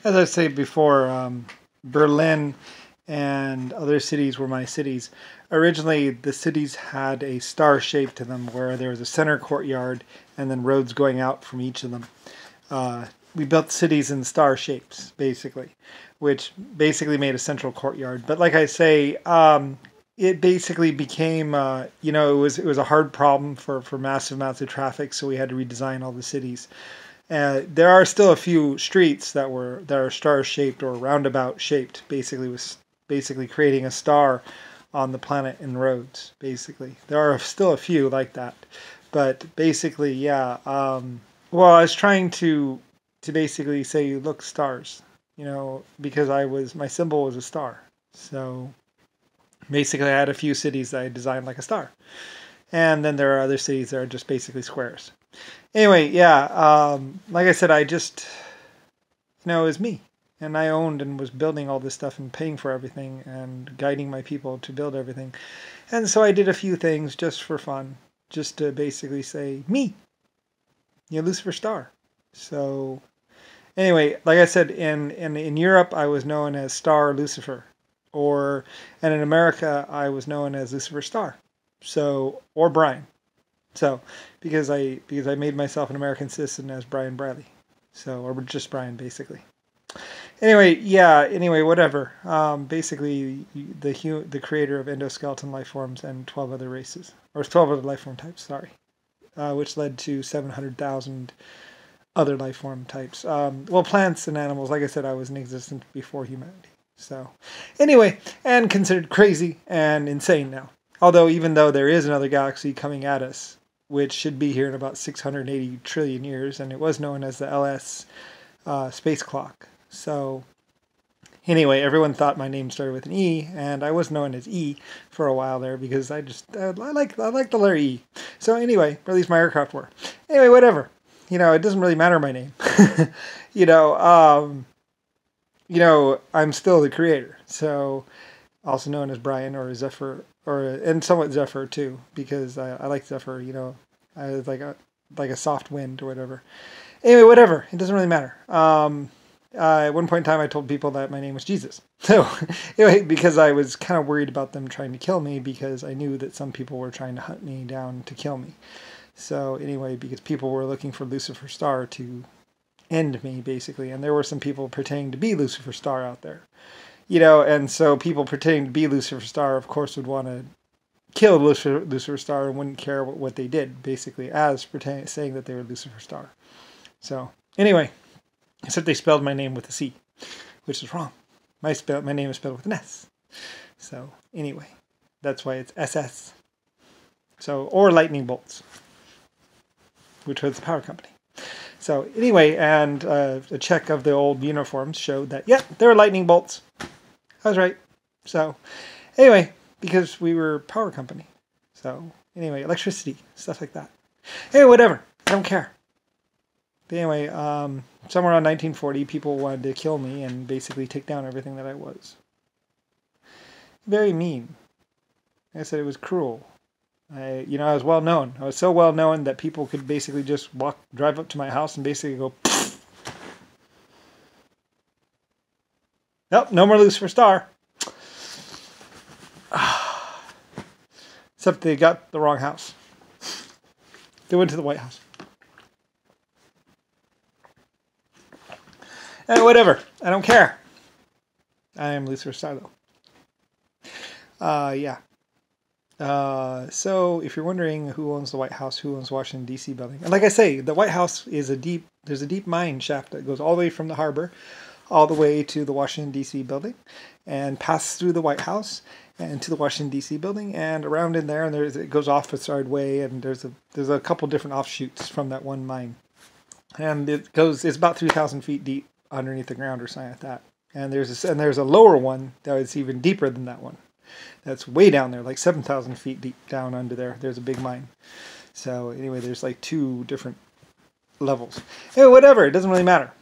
As I said before, Berlin and other cities were my cities. Originally, the cities had a star shape to them where there was a center courtyard and then roads going out from each of them. We built cities in star shapes, basically, which basically made a central courtyard. But like I say, it basically became, it was a hard problem for massive amounts of traffic, so we had to redesign all the cities. There are still a few streets that are star shaped or roundabout shaped, basically creating a star on the planet in roads. Basically, there are still a few like that, but basically, yeah. Well, I was trying to basically say, look, stars, because my symbol was a star. So basically, I had a few cities that I designed like a star, and then there are other cities that are just basically squares. Anyway, yeah, like I said, I just, it was me. And I owned and was building all this stuff and paying for everything and guiding my people to build everything. And so I did a few things just for fun, just to basically say, me, Lucifer Star. So anyway, like I said, in Europe, I was known as Star Lucifer. And in America, I was known as Lucifer Star. So, or Brian. So, because I made myself an American citizen as Brian Bradley. So, or just Brian, basically. Anyway, yeah. Anyway, whatever. Basically, the creator of endoskeleton life forms and 12 other races, or 12 other life form types. Sorry, which led to 700,000 other life form types. Well, plants and animals. Like I said, I was in existence before humanity. So, anyway, and considered crazy and insane now. Although, even though there is another galaxy coming at us, which should be here in about 680 trillion years, and it was known as the LS space clock. So anyway, everyone thought my name started with an E, and I was known as E for a while there because I like the letter E. So anyway, or at least my aircraft were. Anyway, whatever. It doesn't really matter my name. I'm still the creator. So also known as Brian or Zephyr, and somewhat Zephyr too, because I like Zephyr. I was like a soft wind or whatever. Anyway, whatever. It doesn't really matter. At one point in time, I told people that my name was Jesus. So anyway, because I was kind of worried about them trying to kill me, because I knew that some people were trying to hunt me down to kill me. So anyway, because people were looking for Lucifer Star to end me, basically, and there were some people pretending to be Lucifer Star out there. And so people pretending to be Lucifer Star, of course, would want to kill Lucifer Star and wouldn't care what they did, basically, as saying that they were Lucifer Star. So anyway, except they spelled my name with a C, which is wrong. My name is spelled with an S. So anyway, that's why it's SS. So, or lightning bolts, which was the power company. So anyway, and a check of the old uniforms showed that, they were lightning bolts. I was right. So anyway, because we were power company. So anyway, electricity, stuff like that. Anyway, whatever. I don't care. But anyway, somewhere around 1940, people wanted to kill me and basically take down everything that I was. Very mean. Like I said, it was cruel. I was well known. I was so well known that people could basically just drive up to my house and basically go, nope, no more Lucifer Star. Except they got the wrong house. They went to the White House. Whatever. I don't care. I am Lucifer Star, though. Yeah. So if you're wondering who owns the White House, who owns Washington, D.C. building, and like I say, the White House is there's a deep mine shaft that goes all the way from the harbor all the way to the Washington, D.C. building, and passes through the White House and to the Washington, D.C. building, and around in there, and it goes off a side way, and there's a couple different offshoots from that one mine. And it's about 3,000 feet deep underneath the ground or something like that. And there's a lower one that is even deeper than that one. That's way down there, like 7,000 feet deep down under there. There's a big mine. So anyway, there's like 2 different levels. Anyway, whatever, it doesn't really matter.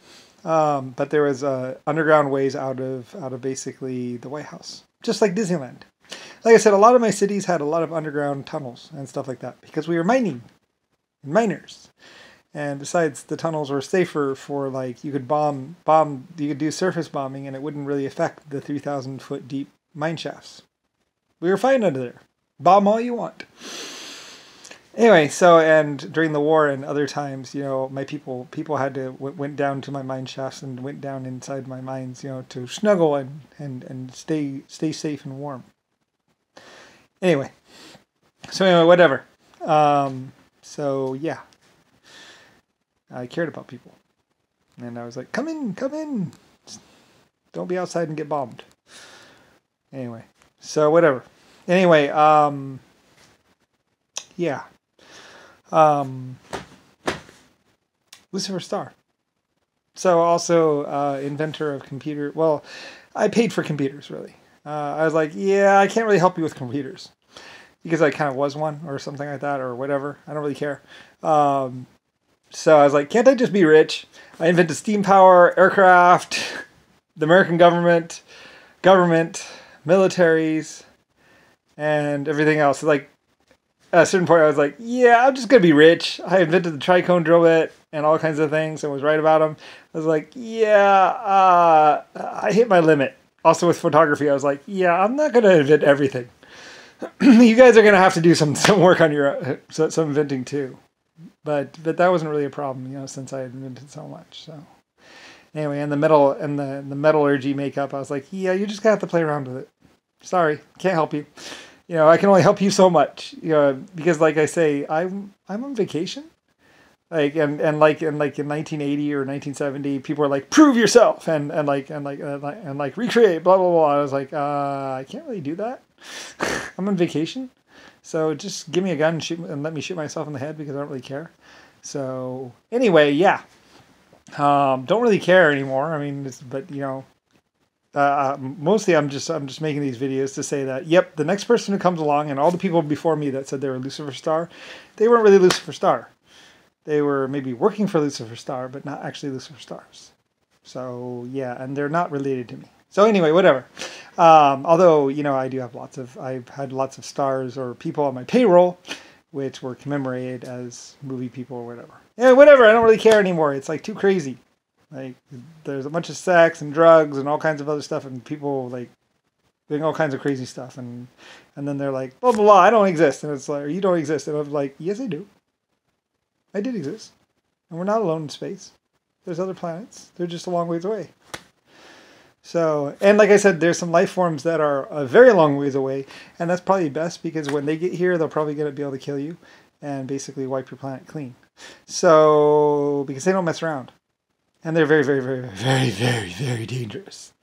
But there was underground ways out of basically the White House, just like Disneyland. Like I said, a lot of my cities had a lot of underground tunnels and stuff like that because we were miners. And besides, the tunnels were safer for, like, you could you could do surface bombing and it wouldn't really affect the 3,000 foot deep mine shafts. We were fine under there. Bomb all you want. Anyway, so, and during the war and other times, you know, my people had to, went down to my mine shafts and went down inside my mines, you know, to snuggle and stay safe and warm. Anyway, whatever. So yeah, I cared about people, and I was like, come in, don't be outside and get bombed. Anyway, so whatever. Anyway, yeah. Lusifer Star. So also inventor of computer. Well, I paid for computers, really. I was like, yeah, I can't really help you with computers because I kind of was one or something like that or whatever. I don't really care. So I was like, can't I just be rich? I invented steam power, aircraft, the American government, militaries, and everything else. Like, at a certain point, I was like, yeah, I'm just going to be rich. I invented the tricone drill bit and all kinds of things and was right about them. I was like, yeah, I hit my limit. Also with photography, I was like, yeah, I'm not going to invent everything. You guys are going to have to do some work on your some inventing too. But that wasn't really a problem, you know, since I had invented so much. So anyway, and the metal and the metallurgy makeup, I was like, yeah, you just got to have to play around with it. Sorry, can't help you. You know, I can only help you so much. You know, because like I say, I'm on vacation. Like and like in 1980 or 1970, people were like, prove yourself and recreate, blah blah blah. I was like, I can't really do that. I'm on vacation. So just give me a gun and let me shoot myself in the head because I don't really care. So anyway, yeah. Don't really care anymore. I mean, but you know, mostly I'm just making these videos to say that, yep, the next person who comes along and all the people before me that said they were Lucifer Star, they weren't really Lucifer Star. They were maybe working for Lucifer Star, but not actually Lucifer Stars. So yeah, and they're not related to me. So anyway, whatever. Although, you know, I've had lots of stars or people on my payroll, which were commemorated as movie people or whatever. Yeah, whatever. I don't really care anymore. It's like too crazy. Like there's a bunch of sex and drugs and all kinds of other stuff, and people like doing all kinds of crazy stuff, and then they're like, blah blah blah, I don't exist, and it's like, you don't exist, and I'm like, yes, I do. I did exist, and we're not alone in space. There's other planets. They're just a long ways away. So, and like I said, there's some life forms that are a very long ways away, and that's probably best because when they get here, they'll probably be able to kill you and basically wipe your planet clean. So, because they don't mess around. And they're very, very, very, very, very, very dangerous.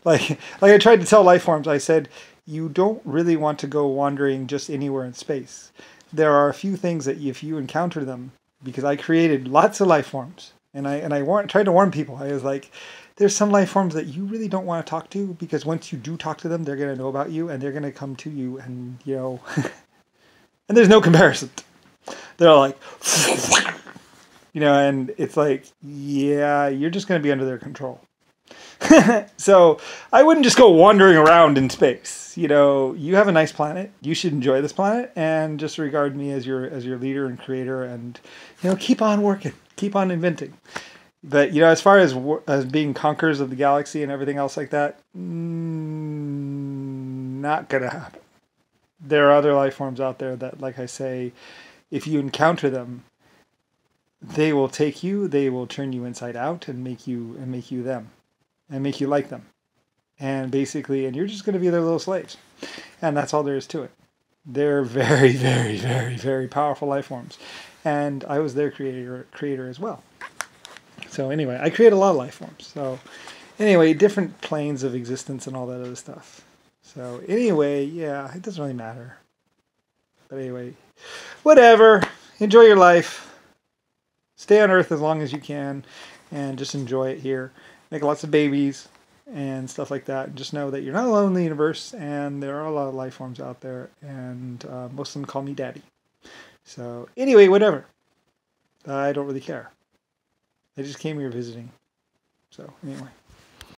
Like I tried to tell life forms, I said, you don't really want to go wandering just anywhere in space. There are a few things that if you encounter them, because I created lots of life forms, and I tried to warn people. I was like, there's some life forms that you really don't want to talk to, because once you do talk to them, they're going to know about you, and they're going to come to you, and, you know, and there's no comparison. They're like, you know, and it's like, yeah, you're just going to be under their control. So I wouldn't just go wandering around in space. You know, you have a nice planet. You should enjoy this planet and just regard me as your leader and creator, and, you know, keep on working, keep on inventing. But, you know, as far as being conquerors of the galaxy and everything else like that, not going to happen. There are other life forms out there that, like I say, if you encounter them, they will take you, they will turn you inside out and make you them. And make you like them. And basically, and you're just going to be their little slaves. And that's all there is to it. They're very, very, very, very powerful life forms. And I was their creator as well. So anyway, I create a lot of life forms. So anyway, different planes of existence and all that other stuff. So anyway, yeah, it doesn't really matter. But anyway, whatever. Enjoy your life. Stay on Earth as long as you can. And just enjoy it here. Make lots of babies and stuff like that. Just know that you're not alone in the universe, and there are a lot of life forms out there, and most of them call me Daddy. So anyway, whatever. I don't really care. I just came here visiting. So anyway.